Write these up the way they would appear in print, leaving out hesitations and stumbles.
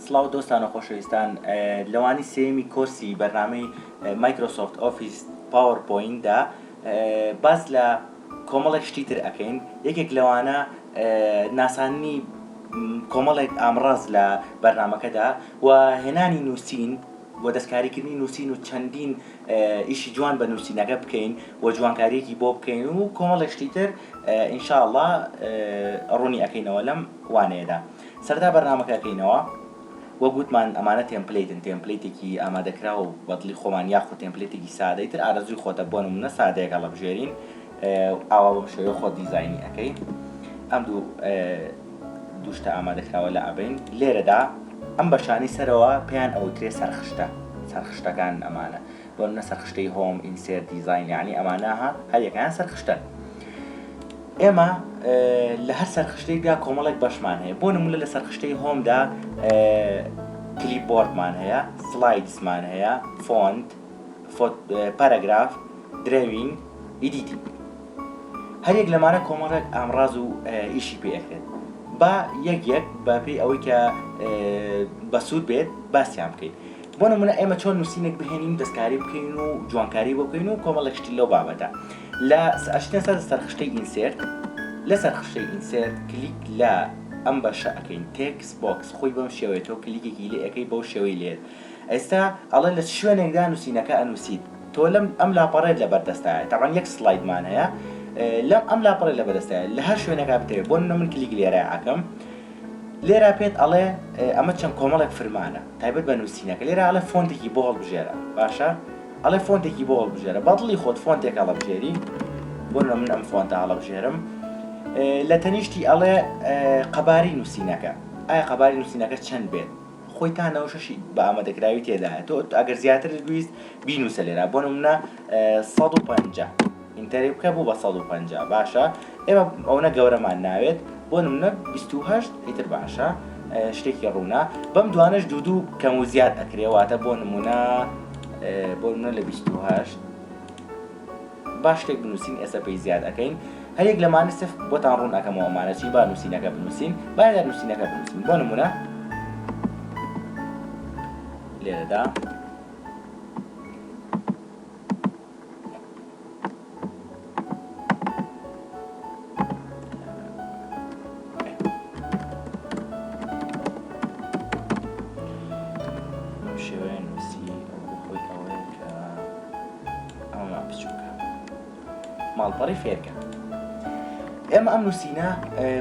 سڵاو دۆستان و خۆشەویستان، لەوانی سێمی کۆرسی بەرنامەی مایکرۆسۆفت ئۆفیس پاوەرپۆینتدا باز لە کۆمەڵێک شتی تر ئەکەین. یەکێک لەوانە ناسانی کۆمەڵێک ئامڕاز لە بەرنامەکەدا و هێنانی نووسین و دەستکاریکردنی نووسین و چەندین ئیشی جوان بە نووسینەکە بکەین و جوانکاریەکی بۆ بکەین و کۆمەڵێک شتی تر ئینشاءڵڵا ڕوونی ئەکەینەوە لەم وانەیەدا. سەرەتا بەرنامەکە ئەکەینەوە وە گوتمان ئەمانە تێمپلەیتێکی ئامادەکرا و بەدڵی خۆمان یاخۆ تێمپلێتێکی سادەی تر ئارەزوی خۆتە بۆ نمونە سادەیەک هەڵەبژێرین ئاوا بەم شێوەیە خۆ دیزاینی ئەەکەی. ئەم دوو شتە ئامادەکراوە لە ئەبین. لێرەدا ئەم بەشانی سەرەوە پێیان ئەوترێ سەرخشتەکان ئەمانە بۆ نمونە سەرخشتەی هۆم، ئینسێرت، دیزاین، یعنی ئەمانەها هەریەکەیان سەرخشتن. ئێمە لە هەر سەرخشتەیەکدا کۆمەڵێک بەشمان هەیە. بۆ نمونە لە سەرخشتەی هۆمدا کلیپبۆردمان هەیە، سلایدسمان هەیە، فۆنت، پاراگراف، دراوینگ، ئیدیتینگ. هەریەک لەمانە کۆمەڵێک ئامڕاز و ئیشی پێ ئەکرێت. با یەک بە پێی ئەوەی کە بەسوود بێت باسییان بکەین. بۆ نمونە ئێمە چۆن نووسینێک بهێنین، دەستکاری بکەین و جوانکاری بۆ بکەین و کۆمەڵێک شتی لەو بابەتە. لە ئەشتێن سەر سەرخشتەی ئینسێرت، لە سەرخشتەی ئینسێرت کلیک لە ئەم بەشە ئەەکەین، تێکس بۆکس خۆی بەم شێوەیەتەوە کلیکێکی لێ ئەەکەی بەو شێوەی لێت. ئێستا ئەڵێ لە شوێنێکدا نووسینەکە ئەنووسیت، تۆ لەم ئەم لاپەڕێت لە بەردەستایە، تەبەن یەک سلایدمان هەیە لەم ئەم لاپەڕێت لە بەردەستایە لە هەر شوێنێکا بتەوێت. بۆ من کلیک لێرە ئەکەم، لێرە پێت ئەڵێ ئەمە چەند کۆمەڵێک فرمانە تایبەت بە نووسینەکە. لێرە ئەڵێ فۆنتێکی بۆ هەڵبژێرە، باشە ئەڵێ فۆنتێکی بۆ هەڵبژێرە، بەدڵی خۆت فۆنتێک هەڵبژێری. بۆ من ئەم فۆنتە هەڵبژێرم. لە تەنیشتی ئەڵێ قەباری نووسینەکە، ئایا قەباری نووسینەکە چەند بێت، خۆی تا 96 بە ئامادەکراوی تێدایە. تۆ ئەگەر زیاتر ویست بینووسە لێرە. بۆ نمونە 150 ئینتەری بکە بوو بە 150. باشە ئێمە ئەوە گەورەمان ناوێت. بۆ نمونە 28 ئیتر باشە، شتێکی ڕوونا. بەم دوانش دوو کەم و زیاد ئەکرێواتە. بۆ نمونە لە 28 باش شتێک بنووسین، ئێستا پێی زیاد ئەەکەین. هەرێک لەمانە سف بۆتان ڕوون ئەەکەمەوە ئەمانەچی با نووسینەکە بنووسین، باید نووسینەکە بنووسین. بۆ نمونە لێرەدا شێوەیە نووسی خۆی ئەوەیە کە ئەمە بچووکە ماڵپەڕی فێرکە. ئێمە ئەم نووسینە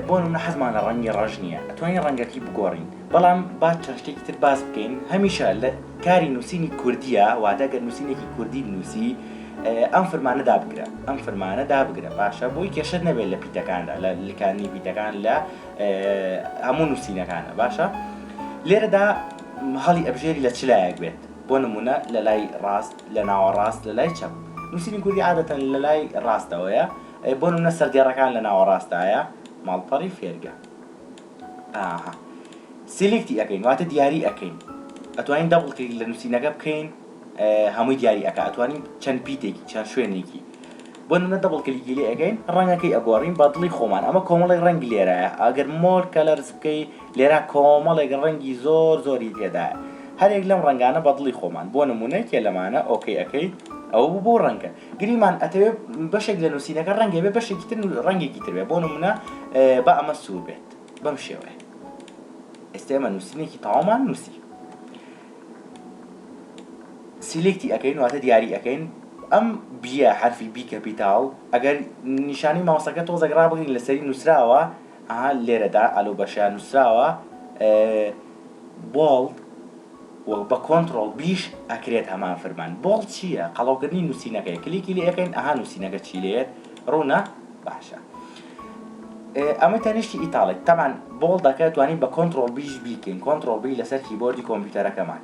بۆ نمونە حەزمان لە ڕەنگی ڕەش نییە، ئەتوانین ڕەنگەکەی بگۆڕین. بەڵام با چەند شتێکی تر باس بکەین. هەمیشە لە کاری نووسینی کوردیە، واتە گەر نووسینێکی کوردی بنووسی ئەم فەرمانە دابگرە، ئەم فەرمانە دابگرە. باشە بۆی کێشت نەبێت لە پیتەکاندا، لە لکانی پیتەکان لە هەموو نووسینەکانە. باشە لێرەدا هەڵی ئەبژێری لە چ لایەک بێت. بۆ نمونە لە لای ڕاست، لە ناوەڕاست، لە لای چەپ. نووسینی کوردی عادەتەن لە لای ڕاستەوەیە. بۆ نمونە سەردێڕەکان لە ناوەڕاستایە، ماڵپەڕی فێرگە. سیلکتی ئەەکەین، واتە دیاری ئەەکەین. ئەتوانین دەبڵ کلیک لە نووسینەکە بکەین، هەمووی دیاری ئەکا. ئەتوانین چەند پیتێکی، چەند شوێنێکی. بۆ نمونە دەبڵ کلیکی لێ ئەەکەین، ڕەنگەکەی ئەگۆڕین بەدڵی خۆمان. ئەمە کۆمەڵێک ڕەنگی لێرەیە. ئەگەر مۆر کەلەرز بکەی لێرە کۆمەڵێک ڕەنگی زۆری تێدایە. هەرێک لەم ڕەنگانە بەدڵی خۆمان. بۆ نمونەیەکێ لەمانە ئۆکەی ئەەکەی، ئەوە بۆ ڕەنگە. گریمان ئەتەوێت بەشێک لە نووسینەکە ڕەنگێ بێ، بەشێکی تر ڕەنگێکی تر بێ. بۆ نمونە بە ئەمە سوور بێت بەم شێوەیە. ئێستا ئێمە نووسینێکی تەواومان نووسی. سیلکتی ئەەکەین، واتە دیاری ئەەکەین. ئەم بیە حرفی بی کەپیتاڵ ئەگەر نیشانی ماوسەکە تۆزێک ڕابگرین لەسەری نووسراوە، لێرەدا ئەلۆ بەشیان نووسراوە بۆڵد بە کۆنتڕۆڵ بیش ئەکرێت هەمان فەرمان. بۆڵ چییە؟ قەڵاوکردنی نووسینەکەی. کلیکی لێ ئەەکەین، نووسینەکە چی لێت ڕوونە. باشە ئەمە تەنیشتی ئیتاڵێک. تەمان بۆڵدەکە توانین بە کۆنتڕۆڵ بیش بیکەین. کۆنتڕۆڵ بی لەسەر کیبۆردی کۆمپیوتەرەکەمان،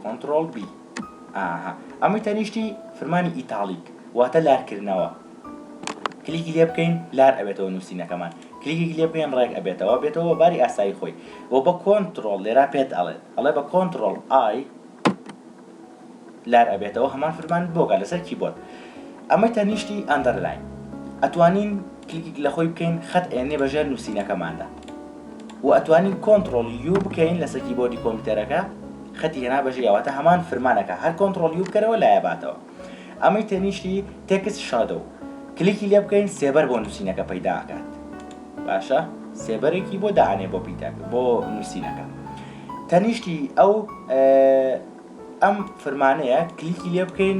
کۆنتڕۆڵ بی. ئەمە تەنیشتی فەرمانی ئیتالیک، واتە لارکردنەوە. کلیکی لێ بکەین، لار ئەبێتەوە نووسینەکەمان. کلیکی لێ بکەین، ڕێک ئەبێتەوە، بێتەوە باری ئاسایی خۆی. بە کۆنتڕۆڵ لێرا پێت ئەڵێ بە کۆنتڕۆڵ ئای لار ئەبێتەوە هەمان فەرمان بۆگە لەسەر کیبۆرد. ئەمە تەنیشتی ئەندەرلاین. ئەتوانین کلیک لە خۆی بکەین، خەت ئێنێ بەژێر نووسینەکەماندا. و ئەتوانین کۆنتڕۆڵ یو بکەین لەسەر کیبۆردی کۆمپیوتەرەکە خەتی هێنا بەژێواتە هەمان فرمانەکە هەر کۆنتڕۆڵ یو بکەرەوە لایەباتەوە. ئەمەی تەنیشتی تێکست شادۆ کلیکی لێ بکەین سێبەر بۆ نووسینەکە پەیدا ئەکات. باشە سێبەرێکی بۆ داهانێ بۆ پیتاکە بۆ نووسینەکە. تەنیشتی ئەو ئەم فرمانەیە کلیکی لێ بکەین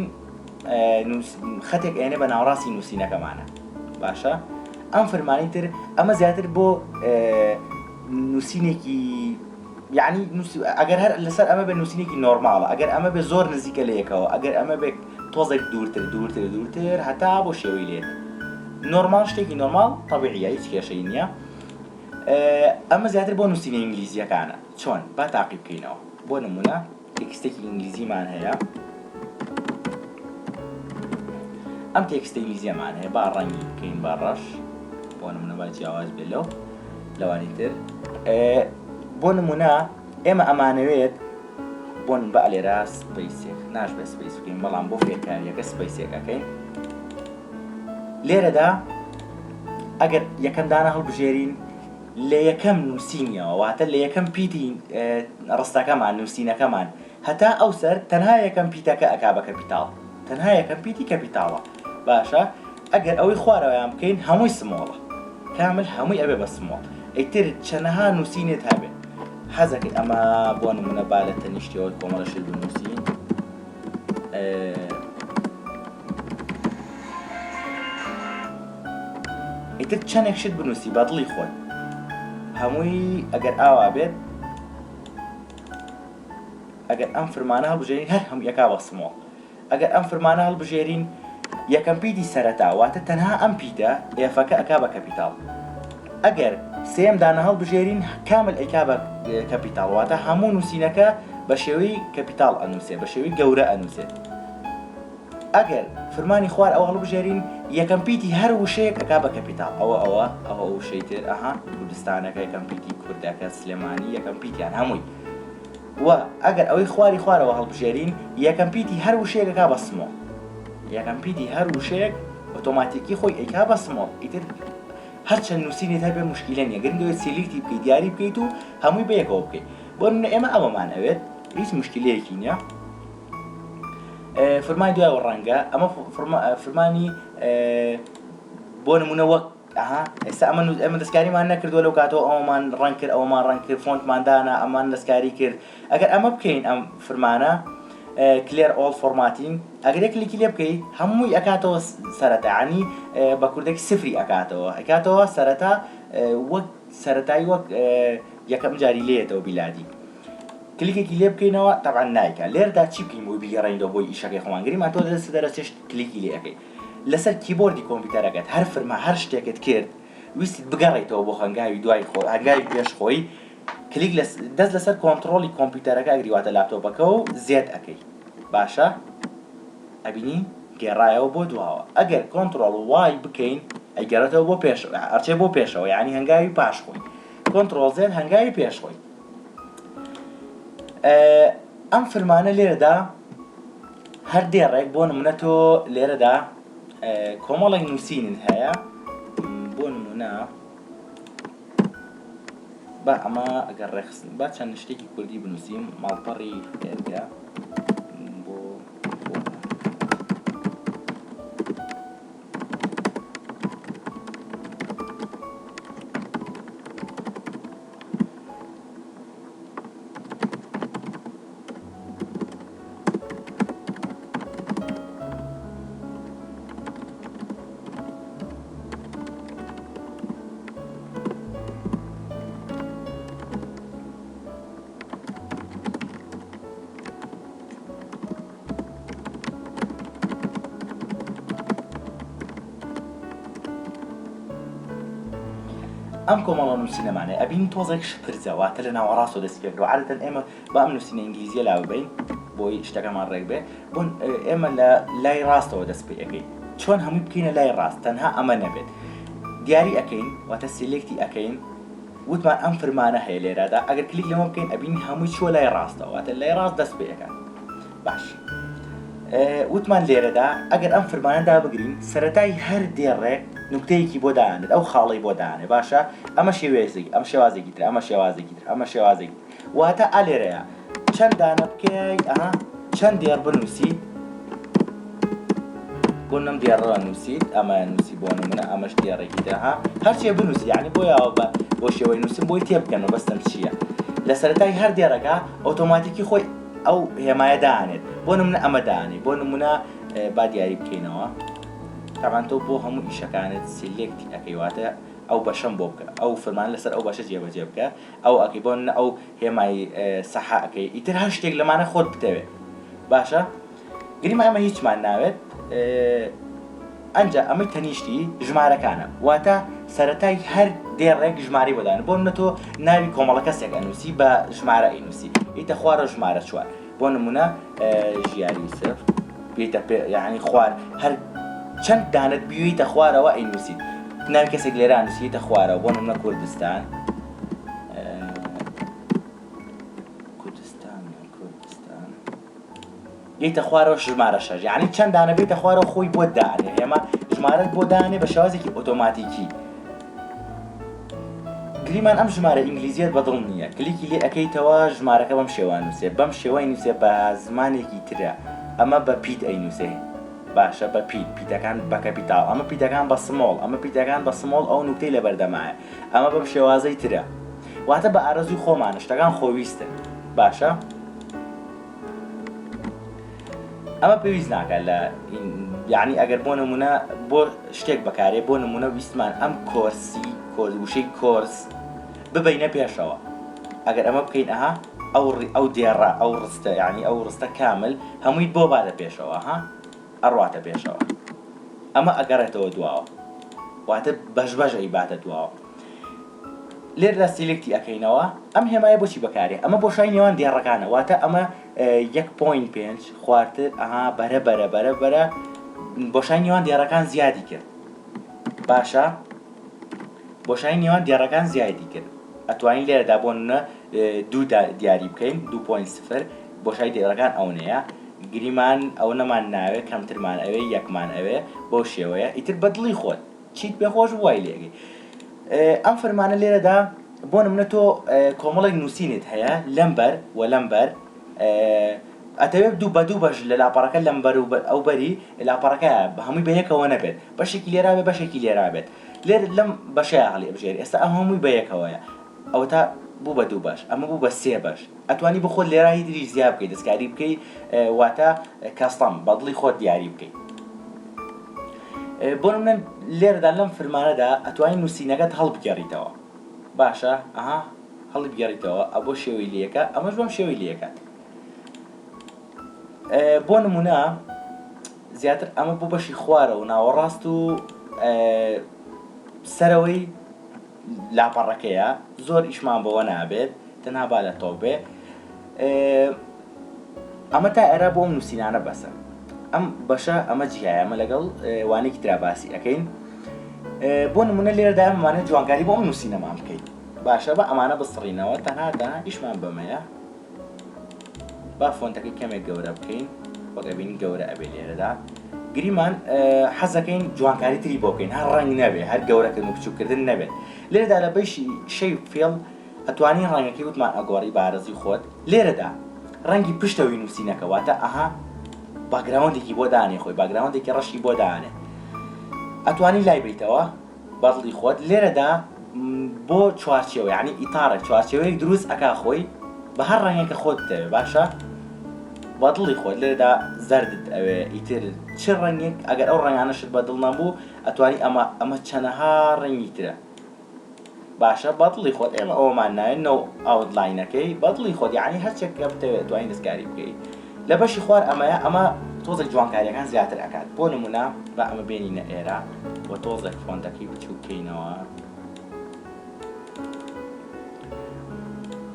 خەتێک ئێنێ بە ناوڕاستی نووسینەکەمانە. باشە ئەم فرمانی تر ئەمە زیاتر بۆ نووسینێکی یعنی ئەگەر هەر لەسەر ئەمە بە نووسینێکی نۆرماڵە، ئەگەر ئەمە بێ زۆر نزیکە لە یەکەوە، ئەگەر ئەمە بێ تۆزێک دوورتر هەتا بۆ شێوەی لێت نۆرمال شتێکی نۆرمال تەبیعیە هیچ کێشەی نییە. ئەمە زیاتر بۆ نووسینە ئینگلیزیەکانە. چۆن با تاقی بکەینەوە. بۆ نمونە تێکستێکی ئینگلیزیمان هەیە، ئەم تێکستە ئینگلیزیەمان هەیە با ڕەنگی بکەین با ڕەش بۆ نمونە با جیاواز بێت لەوانی تر. بۆ نمونە ئێمە ئەمانەوێت بۆن بە لێرە سپەیسێک ناشبێ سپەیس بکەین، بەڵام بۆ فێرکاریەکە سپەیسێکەکەین. لێرەدا ئەگەر یەکەم دانە هەڵبژێرین لە یەکەم نووسینیەوە واتە لە یەکەم پیتی ڕستەکەمان نووسینەکەمان هەتا ئەو سەر تەنها یەکەم پیتەکە ئەکا بە کەپیتاڵ، تەنها یەکەم پیتی کەپیتاڵە. باشە ئەگەر ئەوەی خوارەوەیان بکەین هەمووی سمۆڵە کامل هەمووی ئەبێ بە سمۆڵ. ئەیتر چەنەها نووسینێت هەبێت. حەزەکەی ئەمە بۆ نمونە با لە تەنیشتیەوە کۆمەڵەشت بنووسین. ئیتر چەندێک شت بنووسی بە دڵی خۆی هەمووی ئەگەر ئاوا بێت، ئەگەر ئەم فرمانە هەڵبژێرین هەر هەموو یەکا بە سمۆڵ. ئەگەر ئەم فرمانە هەڵبژێرین یەکەم پیتی سەرەتا واتە تەنها ئەم پیتە ئێفەکە ئەکا بە کەپیتاڵ. ئەگەر سێم دانە هەڵبژێرین کامل ئەیکا بە کەپیتاڵ واتە هەموو نووسینەکە بە شێوەی کەپیتاڵ ئەنووسێت، بە شێوەی گەورە ئەنووسێت. ئەگەر فرمانی خوار ئەوە هەڵبژێرین یەکەم پیتی هەر وشەیەک ئەکا بە کەپیتاڵ. ئەوە وشەی تر کوردستانەکە یەکەم پیتی کوردەکە سلێمانی یەکەم پیتیان هەمووی. و ئەگەر ئەوەی خوارەوە هەڵبژێرین یەکەم پیتی هەر وشەیەک ئەکا بە سمۆڵ، یەکەم پیتی هەر وشەیەک ئۆتۆماتیکی خۆی ئەیکا بە سمۆڵ. ئیتر هەرچەند نووسینێت هەبێ موشکیلە نییە، گرنگەوێت سیلیکتی بکەیت دیاری بکەیت و هەمووی بەیەکەوە بکەیت. بۆ نمونە ئێمە ئەمەمان ئەوێت هیچ مشکلەیەکی نییە. فرمانی دوای ڕەنگە ئەمە فرمانی بۆ نمونە وەک ئێستا ئەمە دەستکاریمان نەکردووە لەو کاتەوە ئەومان ڕەنگ کرد ئەومان ڕەنگ کرد فۆنتماندانا ئەمان دەستکاری کرد. ئەگەر ئەمە بکەین ئەم فرمانە کلێر ئۆڵ فۆرماتین ئەگەر یەکلیکی لێ بکەیت هەمووی ئەکاتەوە سەرەتا، عنی بە کوردێکی سفری ئەکاتەوە سەرەتا وەک سەرەتایی وەک یەکەم جاری لێتەوە بیلادی. کلیکێکی لێ بکەینەوە تەبعاً نایکە. لێرەدا چی بکەین بۆی بیگەڕێینەوە بۆی ئیشەکەی خۆمانگەریمان تۆ دەست دەرەچێش کلیکی لێ ئەەکەی لەسەر کیبۆردی کۆمپیوتەرەکەت هەر فرما هەر شتێکت کرد ویستیت بگەڕێیتەوە بۆ هەنگاوی دوای هەنگاوی پێش خۆی کلیک دەست لەسەر کۆنتڕۆڵی کۆمپیوتەرەکە ئەگریواتە لاپتۆپەکە و زێد ئەەکەی. باشە ئەبینی گێڕایەوە بۆ دواوە. ئەگەر کۆنتڕۆڵ وای بکەین ئەیگەڕێتەوە بۆ پێش ئەرچێ بۆ پێشەوە، یعنی هەنگاوی پاش خۆی. کۆنتڕۆڵ زێد هەنگاوی پێش خۆی. ئەم فرمانە لێرەدا هەر دێڕێک بۆ نمونە تۆ لێرەدا کۆمەڵێک نووسینت هەیە. بۆ نمونە با ئەمە ئەگەر ڕێخستن با چەند شتێکی کوردی بنووسیم ماڵپەڕی فێرگە بۆ ئەم کۆمەڵە نووسینەمانەیە ئەبین تۆزێک پرزەواتە لە ناوەڕاستەوە دەستی پێکردەوە. عادەتەن ئێمە با ئەم نووسینە ئینگلیزیە لا ببین بۆی شتەکەمان ڕێک بێ بۆن ئێمە لە لای ڕاستەوە دەست پێ ئەەکەین. چۆن هەمووی بکەینە لای ڕاست تەنها ئەمە نەبێت دیاری ئەەکەین واتە سیلێکتی ئەەکەین. وتمان ئەم فرمانە هەیە لێرەدا ئەگەر کلیک لەمە بکەین ئەبینی هەمووی چوە لای ڕاستەوە واتە لای ڕاست دەست پێ ئەەکەن. باش وتمان لێرەدا ئەگەر ئەم فەرمانەدا بگرین سەرەتای هەر دێڕێک نوکتەیەکی بۆ دانێت ئەو خاڵی بۆ دانێ باشە ئەمە شێوێزێکی ئەم شێوازێکی تر ئەمە شێوازێکی تر ئەمە شێوازێکی واتە ئالێرەیە چەند دانە بکەی ئەها چەند دێڕ بنووسیت بۆ نەم دێڕەوە نووسیت ئەمە نووسی بۆ نمونە ئەمەش دێڕێکی ترها هەرچیە بنووسی یعنی بۆیەوە بۆ شێوەی نووسم بۆی تێبکەنەوە بەستم چییە لە سەرەتای هەر دێڕەکە ئۆتۆماتیکی خۆی ئەو هێمایە دانێت بۆ نمونە ئەمە دانێ بۆ نمونە با دیاری بکەینەوە تاوان تۆ بۆ هەموو ئیشەکانت سیلێکتی ئەەکەیواتە ئەو بەشەم بۆ بکە ئەو فەرمان لەسەر ئەو بەشە جێبەجێ بکە ئەو ئەکەی بۆ ئەو هێمای سەحا ئەەکەی ئیتر هەر شتێک لەمانە خۆت بتەوێت باشە گریمە ئەمە هیچمان ناوێت ئەنجا ئەمەی تەنیشتی ژمارەکانە واتە سەرەتای هەر دێڕێک ژماری بۆدان بۆ منە تۆ ناوی کۆمەڵە کەسێک ئەنووسی بە ژمارە ئەینووسی ئیتە خوارە ژمارە چوار بۆ نمونە ژیاری سف بێتە یعنی خوار هەر چەند دانت بیویتە خوارەوە ئەینووسیت ناوی کەسێک لێرە ئەنووسیتە خوارەوە بۆ نمونە کوردستان یەیتە خوارەوە ژمارە شەش یعنی چەند دانە بێتە خوارەوە خۆی بۆ دانێ ئێمە ژمارەت بۆ دانێ بە شێوازێکی ئۆتۆماتیکی گریمان ئەم ژمارە ئینگلیزیەت بەدڵ نییە کلیکی لێ ئەەکەیتەوە ژمارەکە بەم شێوان نووسێ بەم شێوەی نووسێ بە زمانێکی ترە ئەمە بە پیت ئەینووسێ باشە بە پیتەکان بە کەپیتاڵ ئەمە پیتەکان بە سمۆڵ ئەمە پیتەکان بە سمۆڵ ئەو نوکتەی لە بەردەمایە ئەمە بەم شێوازەی ترە واتە بە ئارەزوی خۆمانە شتەکان خۆویستن باشە ئەمە پێویست ناکات لە یعنی ئەگەر بۆ نمونە بۆ شتێک بەکارێ بۆ نمونە ویستمان ئەم کۆرسی وشەی کۆرس ببینە پێشەوە ئەگەر ئەمە بکەین ئەها ئەو دێڕە ئەو ڕستە یعنی ئەو ڕستە کامل هەمووی بۆ بادە پێشەوە ها ئەڕواتە پێشەوە ئەمە ئەگەڕێتەوە دواوە واتە بەشبەژەی باتە دواوە لێردا سیلێکتی ئەەکەینەوە ئەم هێمایە بۆچی بەکارێ ئەمە بۆشای نێوان دێڕەکانە واتە ئەمە 1.5 خواردتر ئەها بەرە بۆشای نێوان دێڕەکان زیادی کرد باشە بۆشای نێوان دێڕەکان زیادی کرد ئەتوانین لێرەدا بۆنە دوو دیاری بکەین 2.0 بۆشای دێڕەکان ئەو نەیە گریمان ئەو نەمان ناوێت کەمترمان ئەوێ یەکمان ئەوێ بۆ شێوەیە ئیتر بەدڵی خۆت چیت پێخۆش وای لێگەی ئەم فەرمانە لێرەدا بۆ نمونە تۆ کۆمەڵێک نووسینت هەیە لەمبەر و لەمبەر ئەتەوێت دوو بەش لە لاپەڕەکە لەمبەر و ئەو بەری لاپەڕەکە هەمووی بەیەکەوە نەبێت بەشێکی لێرا بێت بەشێکی لێرا بێت لێر لەم بەشەیە هەڵی ئەبژێری ئێستا ئەم هەمووی بەیەکەوەیە ئەوە تا بوو بە دوو بەش ئەمە بوو بە سێ بەش ئەتوانی بۆ خۆت لێرا هیچ زیاد بکەیت دەستکاری بکەیت واتە کەستەم بەدڵی خۆت دیاری بکەیت بۆ نمونە لێرەدا لەم فەرمانەدا ئەتوانی نووسینەکەت هەڵبگەڕیتەوە باشە ئەها هەڵی بگەڕیتەوە ئەبۆ شێوەی لێکە ئەمەش بەم شێوەی لێکات بۆ نمونە زیاتر ئەمە بۆ بەشی خوارە و ناوەڕاست و سەرەوەی لاپەڕەکەیە زۆر ئیشمان بەوە نابێت تەنها با لە تۆ بێ ئەمە تا ئێرە بۆ ئەم نووسینانە بەسە ئەم بەشە ئەمە جیایە ئەمە لەگەڵ وانێکی ترا باسی ئەەکەین بۆ نمونە لێرەدا ئەمانە جوانکاری بۆ ئەم نووسینەمان بکەیت باشە بە ئەمانە بسڕینەوە تەنها ئیشمان بەمەیە با فۆنتەکەی کەمێک گەورە بکەین وەگەبین گەورە ئەبێ لێرەدا گریمان حەزەکەین جوانکاری تری بۆ بکەین هەر ڕەنگ نەبێ هەر گەورەکردن و بچووکردن نەبێت لێرەدا لە بەشی شەی فێڵ ئەتوانین ڕەنگەکەی وتمان ئەگۆڕی بارەزی خۆت لێرەدا ڕەنگی پشتەوەی نووسینەکە واتە ئەها باگراوندێکی بۆ دانێ خۆی باگراوندێکی ڕەشی بۆ دانێ ئەتوانی لای بیتەوە بەدڵی خۆت لێرەدا بۆ چوارچێوە یعنی ئیتارە چوارچێوەیەک دروست ئەکا خۆی بە هەر ڕەنگێکە خۆت دەوێ باشە بەدڵی خۆت لێرەدا زەردت ئەوێ ئیتر چ ڕەنگێک ئەگەر ئەو ڕەنگانەشت بەدڵ نەبوو ئەتوانی ئەمە چەنەها ڕەنگی ترە باشە بەدڵی خۆت ئێمە ئەومان ناوێت نەو ئاوتلاینەکەی بەدڵی خۆت یعنی هەرچێک بتەوێت توانین دەستکاری بکەیت لە بەشی خوار ئەمەیە ئەمە تۆزێک جوانکاریەکان زیاتر ئەکات بۆ نمونە بە ئەمە بێنینە ئێرە بۆ تۆزێک فۆنتەکەی بچووکەینەوە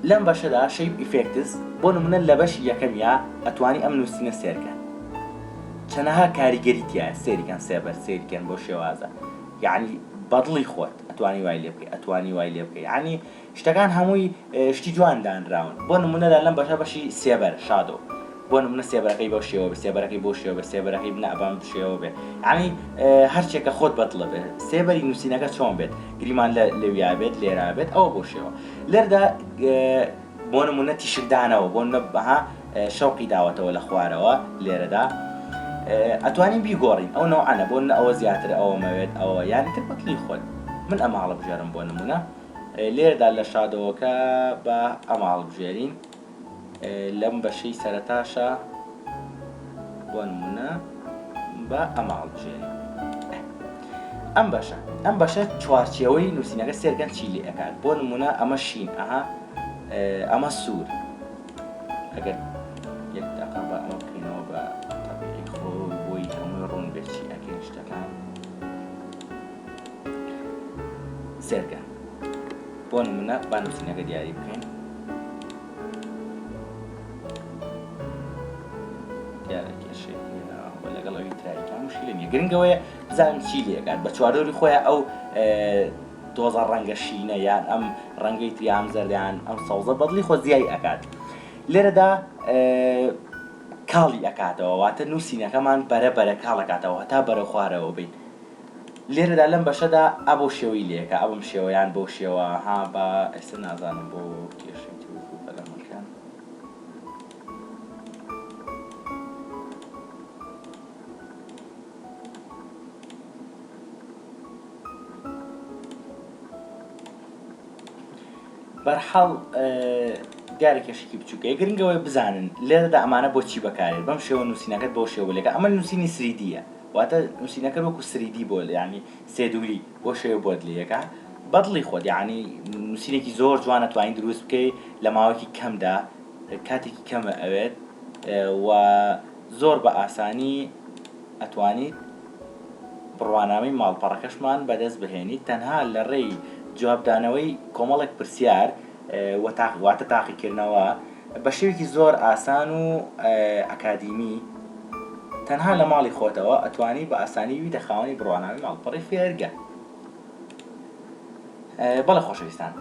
لەم بەشەدا شەیپ ئیفێکتس بۆ نمونە لە بەشی یەکەمیا ئەتوانی ئەم نووسینە سێرکەن چەنەها کاریگەری تایە سێریکەن سێبەر سێریکەن بۆ شێوازە یعنی بەدڵی خۆت ئەتوانی وای لێ بکەی ئەتوانی وای لێ بکەی یعنی شتەکان هەمووی شتی جوان دانراون بۆ نمونەدا لەم بەشە بەشی سێبەر شادۆ بۆ نمونە سێبەرەکەی بەو شێوە بێ سێبەرەکەی بۆ شێوە بێ سێبەرەکەی بنەبام شێوە بێ یعنی هەرچێکە خۆت بەدڵە بێت سێبەری نووسینەکە چۆن بێت گریمان لەویا بێت لێرا بێت ئەوە بۆ شێوە لێردا بۆ نمونە تیشکدانەوە بۆ نە بەها شەوقی داوەتەوە لە خوارەوە لێرەدا ئەتوانین بیگۆڕین ئەو نەوعانە بۆ ئەوە زیاتر ئەوەمەوێت ئەوە یانیتر بەدڵی خۆت من ئەماڵە بژێرم بۆ نمونە لێرەدا لە شادەوەکە بە ئەماڵ بژێرین لەم بەشەی سەرەتاشە بۆ نمونە بە ئەماڵ بژێرین ئەم بەشە چوارچێوەی نووسینەکە سێرگەن چی لێ ئەکات بۆ نمونە ئەمە شین ئەمە سوور ئەگەر یەک دقیقە بە ئەمە بکەینەوە بە تەبیعی خۆ بۆی هەمووی ڕوون بێت چی ئەکەین شتەکان سێرگەن بۆ نمونە با نووسینەکە دیاری بکەین دیارەکێشێ لەگەڵ ئەوی تاریکان مشکلە نیە گرنگەوەیە بزانم چی لێکات بە چواردۆری خۆیان ئەو دۆزە ڕەنگە شینە یان ئەم ڕەنگەی تریام زەردیان ئەم سەوزە بەدڵی خۆ زیایی ئەکات لێرەدا کاڵی ئەکاتەوە واتە نووسینەکەمان بەرە کاڵەکاتەوە هەتا بەرە خوارەوە بین لێرەدا لەم بەشەدا ئەبۆ شێوەی لێکە ئەوم شێوەیان بۆ شێوە ها بە ئێستا نازانم بۆ کێشەی بەلەمەکان بەرحەڵ دیارێکێشێکی بچووکەیە گرنگەوەی بزانن لێرەدا ئەمانە بۆچی بەکارێت بەم شێوە نووسینەکەت بۆ شێوە لێکە ئەمە نووسینی سریدیە واتە نووسینەکە وەکو سریدی بۆ یعنی سێدووری بۆ شێوە بۆت لێکە بەدڵی خۆت یعنی نووسینێکی زۆر جوانە توانین دروست بکەیت لە ماوەیەکی کەمدا کاتێکی کەمە ئەوێت و زۆر بە ئاسانی ئەتوانیت بڕوانامەی ماڵپەڕەکەشمان بەدەست بهێنیت تەنها لە ڕێی جوابدانەوەی کۆمەڵێک پرسیار واتە تاقیکردنەوە بە شێوێکی زۆر ئاسان و ئەکادیمی تەنها لە ماڵی خۆتەوە ئەتوانی بە ئاسانی وی دەخاوەنی بڕواناوی ماڵپەڕی فێرگە بەڵێ خۆشەویستان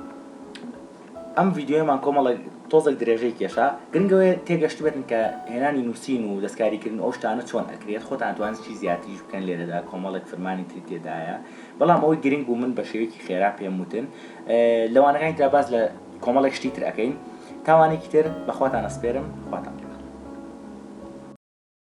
ئەم ڤیددیۆمان کۆمەڵێک تۆزێک درێژەی کێشا گرنگەوەی تێگەشت بێتن کە هێنانی نووسین و دەستکاریکردن ئەو شتانە چۆن ئەکرێت خۆتان توانن چی زیاتریش بکەن لێرەدا کۆمەڵێک فرمانی تری تێدایە بەڵام ئەوەی گرنگ بوو من بە شێوەیەکی خێرا پێم وتن لەوانەکانی ترا باز لە کۆمەڵێک شتی تر ئەەکەین تاوانێکی تر بەخواتان ئەسپێرم خواتان